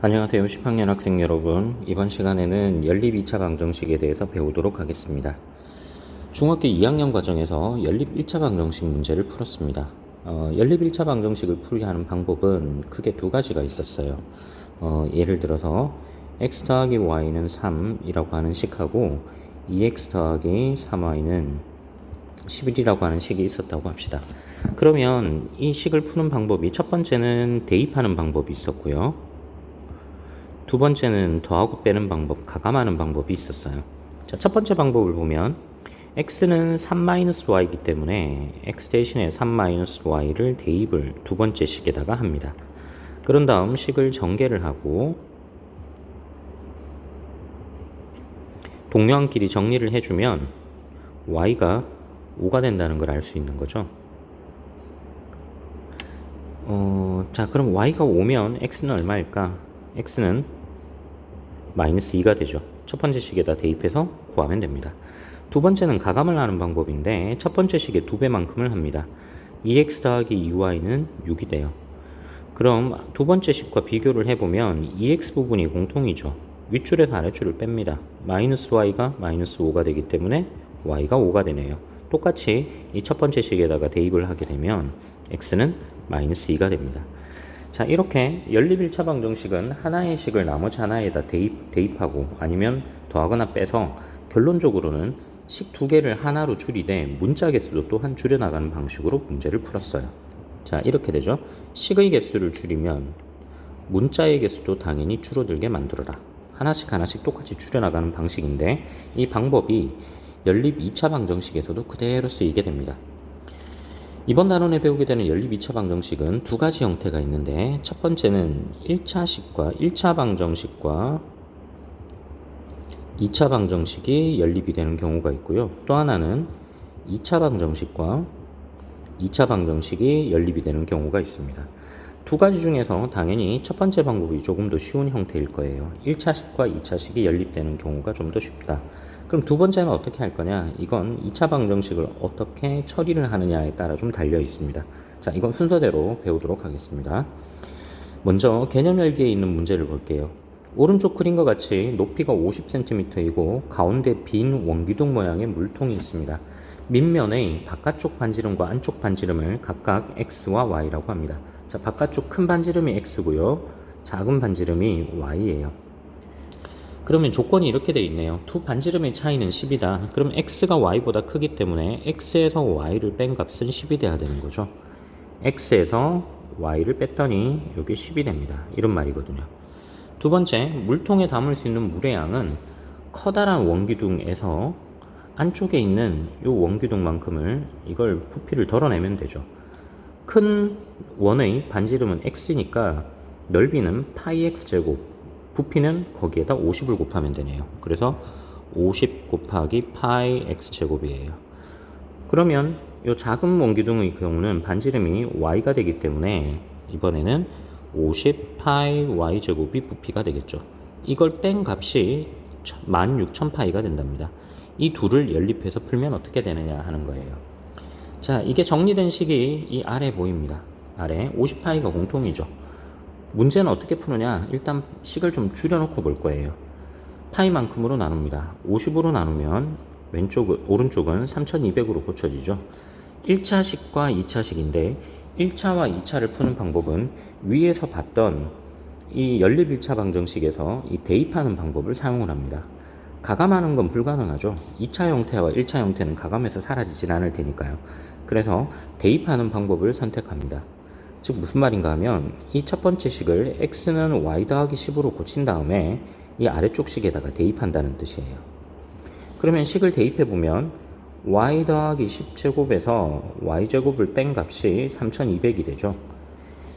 안녕하세요. 10학년 학생 여러분. 이번 시간에는 연립 2차 방정식에 대해서 배우도록 하겠습니다. 중학교 2학년 과정에서 연립 1차 방정식 문제를 풀었습니다. 연립 1차 방정식을 풀게 하는 방법은 크게 두 가지가 있었어요. 예를 들어서 x 더하기 y는 3이라고 하는 식하고 2x 더하기 3y는 11이라고 하는 식이 있었다고 합시다. 그러면 이 식을 푸는 방법이 첫 번째는 대입하는 방법이 있었고요. 두 번째는 더하고 빼는 방법, 가감하는 방법이 있었어요. 자, 첫 번째 방법을 보면 x는 3-y이기 때문에 x 대신에 3-y를 대입을 두 번째 식에다가 합니다. 그런 다음 식을 전개를 하고 동료한끼리 정리를 해주면 y가 5가 된다는 걸 알 수 있는 거죠. 자, 그럼 y가 5면 x는 얼마일까? x는 마이너스 2가 되죠. 첫 번째 식에다 대입해서 구하면 됩니다. 두 번째는 가감을 하는 방법인데 첫 번째 식의 2배만큼을 합니다. 2x 더하기 2y는 6이 돼요. 그럼 두 번째 식과 비교를 해보면 2x 부분이 공통이죠. 윗줄에서 아랫줄을 뺍니다. 마이너스 y가 마이너스 5가 되기 때문에 y가 5가 되네요. 똑같이 이 첫 번째 식에다가 대입을 하게 되면 x는 마이너스 2가 됩니다. 자, 이렇게 연립 1차 방정식은 하나의 식을 나머지 하나에다 대입하고 아니면 더하거나 빼서 결론적으로는 식 두 개를 하나로 줄이되 문자 개수도 또한 줄여나가는 방식으로 문제를 풀었어요. 자, 이렇게 되죠. 식의 개수를 줄이면 문자의 개수도 당연히 줄어들게 만들어라. 하나씩 똑같이 줄여나가는 방식인데 이 방법이 연립 2차 방정식에서도 그대로 쓰이게 됩니다. 이번 단원에 배우게 되는 연립 2차 방정식은 두 가지 형태가 있는데 첫 번째는 1차식과 1차 방정식과 2차 방정식이 연립이 되는 경우가 있고요. 또 하나는 2차 방정식과 2차 방정식이 연립이 되는 경우가 있습니다. 두 가지 중에서 당연히 첫 번째 방법이 조금 더 쉬운 형태일 거예요. 1차식과 2차식이 연립되는 경우가 좀 더 쉽다. 그럼 두 번째는 어떻게 할 거냐? 이건 2차 방정식을 어떻게 처리를 하느냐에 따라 좀 달려 있습니다. 자, 이건 순서대로 배우도록 하겠습니다. 먼저 개념 열기에 있는 문제를 볼게요. 오른쪽 그림과 같이 높이가 50cm이고 가운데 빈 원기둥 모양의 물통이 있습니다. 밑면의 바깥쪽 반지름과 안쪽 반지름을 각각 x와 y라고 합니다. 자, 바깥쪽 큰 반지름이 x고요. 작은 반지름이 y예요. 그러면 조건이 이렇게 되어 있네요. 두 반지름의 차이는 10이다. 그럼 x가 y보다 크기 때문에 x에서 y를 뺀 값은 10이 돼야 되는 거죠. x에서 y를 뺐더니 이게 10이 됩니다. 이런 말이거든요. 두 번째, 물통에 담을 수 있는 물의 양은 커다란 원기둥에서 안쪽에 있는 이 원기둥만큼을 이걸 부피를 덜어내면 되죠. 큰 원의 반지름은 x니까 넓이는 파이 x제곱, 부피는 거기에다 50을 곱하면 되네요. 그래서 50 곱하기 파이 x제곱이에요. 그러면 이 작은 원기둥의 경우는 반지름이 y가 되기 때문에 이번에는 50 파이 y제곱이 부피가 되겠죠. 이걸 뺀 값이 16,000파이가 된답니다. 이 둘을 연립해서 풀면 어떻게 되느냐 하는 거예요. 자, 이게 정리된 식이 이 아래 보입니다. 아래 50파이가 공통이죠. 문제는 어떻게 푸느냐? 일단 식을 좀 줄여놓고 볼 거예요. 파이만큼으로 나눕니다. 50으로 나누면 오른쪽은 3200으로 고쳐지죠. 1차식과 2차식인데 1차와 2차를 푸는 방법은 위에서 봤던 이 연립 1차 방정식에서 이 대입하는 방법을 사용을 합니다. 가감하는 건 불가능하죠. 2차 형태와 1차 형태는 가감해서 사라지진 않을 테니까요. 그래서 대입하는 방법을 선택합니다. 즉 무슨 말인가 하면 이 첫 번째 식을 x는 y 더하기 10으로 고친 다음에 이 아래쪽 식에다가 대입한다는 뜻이에요. 그러면 식을 대입해 보면 y 더하기 10제곱에서 y제곱을 뺀 값이 3200이 되죠.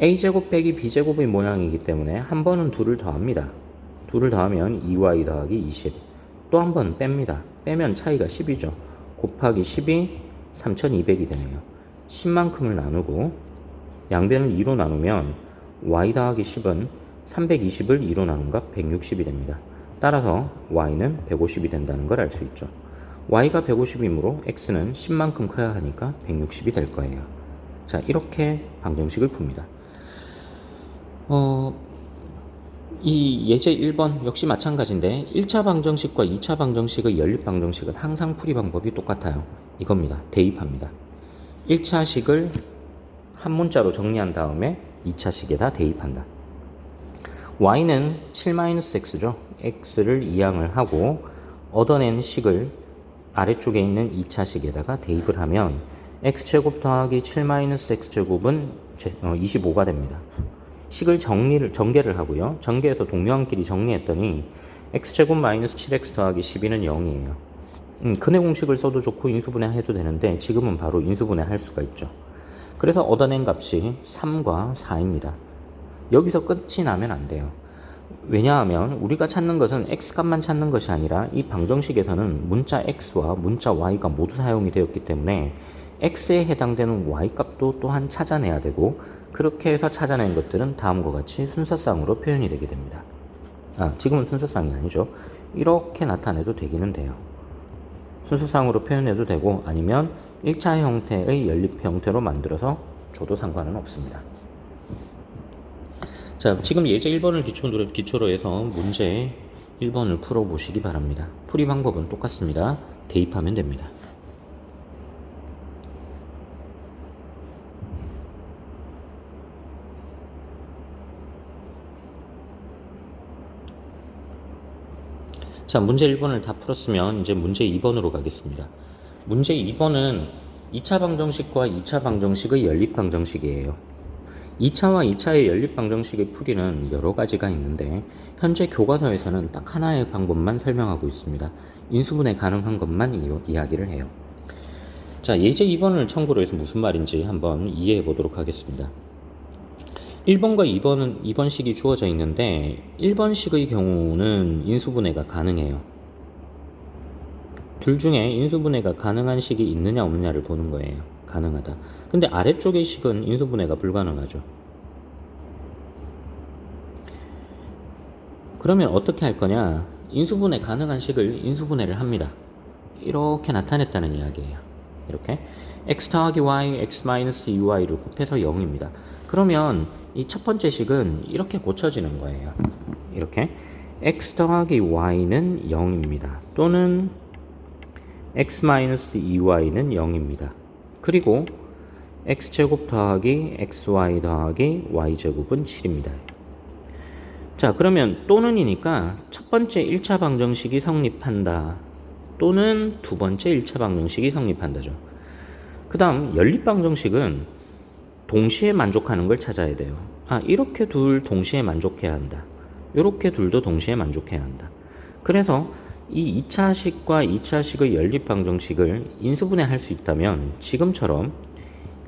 a제곱 빼기 b제곱의 모양이기 때문에 한 번은 2를 더합니다. 2를 더하면 2y 더하기 20. 또 한 번 뺍니다. 빼면 차이가 10이죠. 곱하기 10이 3200이 되네요. 10만큼을 나누고 양변을 2로 나누면 y 더하기 10은 320을 2로 나눈 값 160이 됩니다. 따라서 y는 150이 된다는 걸 알 수 있죠. y가 150이므로 x는 10만큼 커야 하니까 160이 될 거예요. 자, 이렇게 방정식을 풉니다. 이 예제 1번 역시 마찬가지인데 1차 방정식과 2차 방정식의 연립 방정식은 항상 풀이 방법이 똑같아요. 이겁니다. 대입합니다. 1차식을 한 문자로 정리한 다음에 2차식에다 대입한다. y는 7-x죠. x를 이항을 하고 얻어낸 식을 아래쪽에 있는 2차식에다가 대입을 하면 x제곱 더하기 7-x제곱은 25가 됩니다. 식을 전개를 하고요. 전개해서 동료항끼리 정리했더니 x제곱 마이너스 7x 더하기 12는 0이에요. 근해 공식을 써도 좋고 인수분해해도 되는데 지금은 바로 인수분해할 수가 있죠. 그래서 얻어낸 값이 3과 4입니다. 여기서 끝이 나면 안 돼요. 왜냐하면 우리가 찾는 것은 x값만 찾는 것이 아니라 이 방정식에서는 문자 x와 문자 y가 모두 사용이 되었기 때문에 x에 해당되는 y값도 또한 찾아내야 되고 그렇게 해서 찾아낸 것들은 다음과 같이 순서상으로 표현이 되게 됩니다. 지금은 순서상이 아니죠. 이렇게 나타내도 되기는 돼요. 순서상으로 표현해도 되고 아니면 1차 형태의 연립 형태로 만들어서 줘도 상관은 없습니다. 자, 지금 예제 1번을 기초로 해서 문제 1번을 풀어보시기 바랍니다. 풀이 방법은 똑같습니다. 대입하면 됩니다. 자, 문제 1번을 다 풀었으면 이제 문제 2번으로 가겠습니다. 문제 2번은 2차 방정식과 2차 방정식의 연립 방정식이에요. 2차와 2차의 연립 방정식의 풀이는 여러 가지가 있는데 현재 교과서에서는 딱 하나의 방법만 설명하고 있습니다. 인수분해 가능한 것만 이야기를 해요. 자, 예제 2번을 참고로 해서 무슨 말인지 한번 이해해 보도록 하겠습니다. 1번과 2번식이 주어져 있는데 1번식의 경우는 인수분해가 가능해요. 둘 중에 인수분해가 가능한 식이 있느냐 없느냐를 보는 거예요. 가능하다. 근데 아래쪽의 식은 인수분해가 불가능하죠. 그러면 어떻게 할 거냐? 인수분해 가능한 식을 인수분해를 합니다. 이렇게 나타냈다는 이야기예요. 이렇게 x 더하기 y, x-2y를 곱해서 0입니다. 그러면 이 첫 번째 식은 이렇게 고쳐지는 거예요. 이렇게 x 더하기 y는 0입니다. 또는 x-2y는 0입니다. 그리고 x제곱 더하기 xy 더하기 y제곱은 7입니다. 자, 그러면 또는이니까 첫 번째 1차 방정식이 성립한다. 또는 두 번째 1차 방정식이 성립한다죠. 그 다음 연립 방정식은 동시에 만족하는 걸 찾아야 돼요. 이렇게 둘 동시에 만족해야 한다. 이렇게 둘도 동시에 만족해야 한다. 그래서 이 2차식과 2차식의 연립 방정식을 인수분해할 수 있다면 지금처럼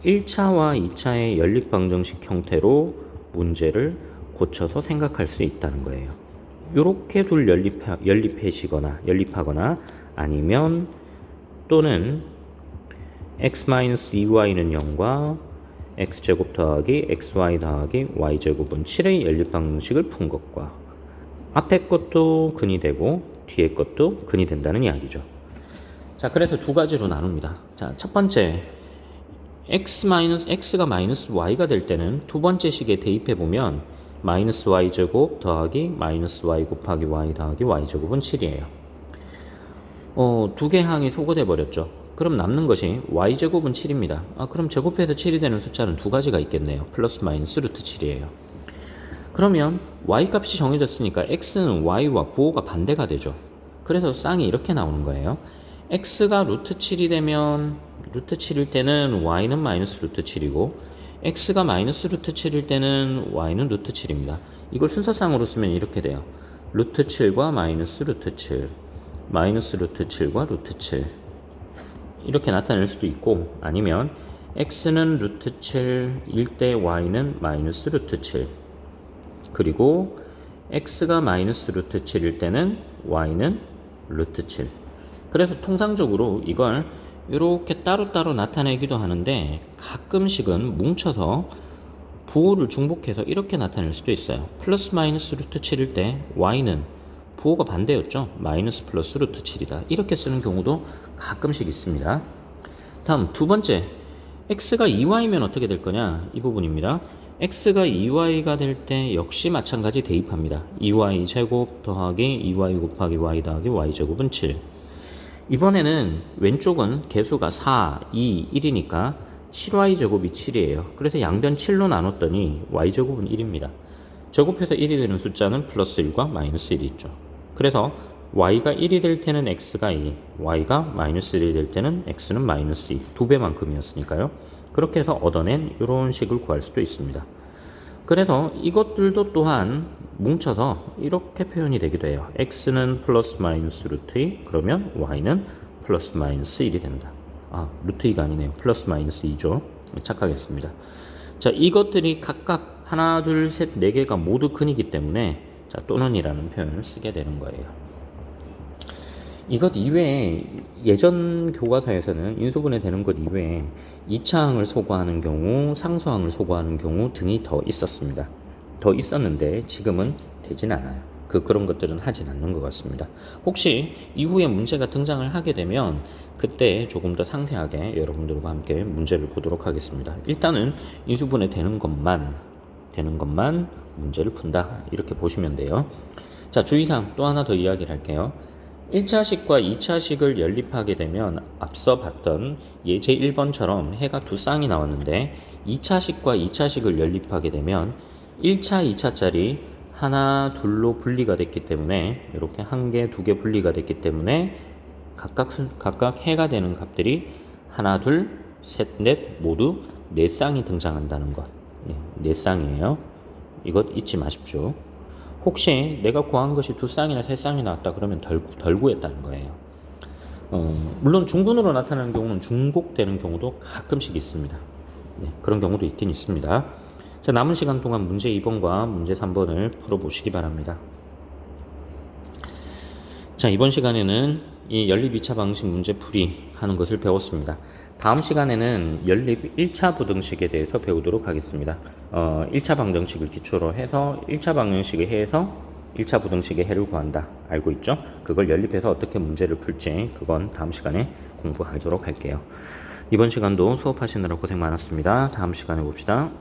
1차와 2차의 연립 방정식 형태로 문제를 고쳐서 생각할 수 있다는 거예요. 이렇게 둘 연립하거나 아니면 또는 x-2y는 0과 x제곱 더하기 xy 더하기 y제곱은 7의 연립 방정식을 푼 것과 앞에 것도 근이 되고 뒤에 것도 근이 된다는 이야기죠. 자, 그래서 두 가지로 나눕니다. 자, 첫 번째 x가 마이너스 y가 될 때는 두 번째 식에 대입해 보면 마이너스 y제곱 더하기 마이너스 y 곱하기 y 더하기 y제곱은 7이에요. 두 개 항이 소거돼 버렸죠. 그럼 남는 것이 y제곱은 7입니다. 그럼 제곱해서 7이 되는 숫자는 두 가지가 있겠네요. 플러스 마이너스 루트 7이에요. 그러면 y값이 정해졌으니까 x는 y와 부호가 반대가 되죠. 그래서 쌍이 이렇게 나오는 거예요. x가 루트 7이 되면 루트 7일 때는 y는 마이너스 루트 7이고 x가 마이너스 루트 7일 때는 y는 루트 7입니다. 이걸 순서상으로 쓰면 이렇게 돼요. 루트 7과 마이너스 루트 7, 마이너스 루트 7과 루트 7 이렇게 나타낼 수도 있고 아니면 x는 루트 7일 때 y는 마이너스 루트 7 그리고 x가 마이너스 루트 7일 때는 y는 루트 7 그래서 통상적으로 이걸 이렇게 따로따로 나타내기도 하는데 가끔씩은 뭉쳐서 부호를 중복해서 이렇게 나타낼 수도 있어요. 플러스 마이너스 루트 7일 때 y는 부호가 반대였죠. 마이너스 플러스 루트 7이다. 이렇게 쓰는 경우도 가끔씩 있습니다. 다음 두 번째 x가 2y면 어떻게 될 거냐 이 부분입니다. x가 2y가 될 때 역시 마찬가지 대입합니다. 2y 제곱 더하기 2y 곱하기 y 더하기 y 제곱은 7. 이번에는 왼쪽은 개수가 4, 2, 1이니까 7y 제곱이 7이에요. 그래서 양변 7로 나눴더니 y 제곱은 1입니다. 제곱해서 1이 되는 숫자는 플러스 1과 마이너스 1이 있죠. 그래서 y가 1이 될 때는 x가 2, y가 마이너스 1이 될 때는 x는 마이너스 2, 두 배만큼이었으니까요. 그렇게 해서 얻어낸 이런 식을 구할 수도 있습니다. 그래서 이것들도 또한 뭉쳐서 이렇게 표현이 되기도 해요. x는 플러스 마이너스 루트 2, 그러면 y는 플러스 마이너스 1이 된다. 루트 2가 아니네요. 플러스 마이너스 2죠. 착각했습니다. 자, 이것들이 각각 하나, 둘, 셋, 네 개가 모두 근이기 때문에 자, 또는이라는 표현을 쓰게 되는 거예요. 이것 이외에 예전 교과서에서는 인수분해 되는 것 이외에 2차항을 소거하는 경우, 상수항을 소거하는 경우 등이 더 있었습니다. 더 있었는데 지금은 되진 않아요. 그런 것들은 하진 않는 것 같습니다. 혹시 이후에 문제가 등장을 하게 되면 그때 조금 더 상세하게 여러분들과 함께 문제를 보도록 하겠습니다. 일단은 인수분해 되는 것만 문제를 푼다. 이렇게 보시면 돼요. 자, 주의사항 또 하나 더 이야기를 할게요. 1차식과 2차식을 연립하게 되면 앞서 봤던 예제 1번처럼 해가 두 쌍이 나왔는데 2차식과 2차식을 연립하게 되면 1차, 2차짜리 하나, 둘로 분리가 됐기 때문에 이렇게 한 개, 두 개 분리가 됐기 때문에 각각 해가 되는 값들이 하나, 둘, 셋, 넷 모두 네 쌍이 등장한다는 것. 네 쌍이에요. 이것 잊지 마십시오. 혹시 내가 구한 것이 두 쌍이나 세 쌍이 나왔다 그러면 덜 구했다는 거예요. 물론 중분으로 나타나는 경우는 중복되는 경우도 가끔씩 있습니다. 그런 경우도 있긴 있습니다. 자, 남은 시간 동안 문제 2번과 문제 3번을 풀어보시기 바랍니다. 자, 이번 시간에는 이 연립 2차 방식 문제풀이 하는 것을 배웠습니다. 다음 시간에는 연립 1차 부등식에 대해서 배우도록 하겠습니다. 1차 방정식을 기초로 해서 1차 방정식의 해에서 1차 부등식의 해를 구한다. 알고 있죠? 그걸 연립해서 어떻게 문제를 풀지 그건 다음 시간에 공부하도록 할게요. 이번 시간도 수업하시느라 고생 많았습니다. 다음 시간에 봅시다.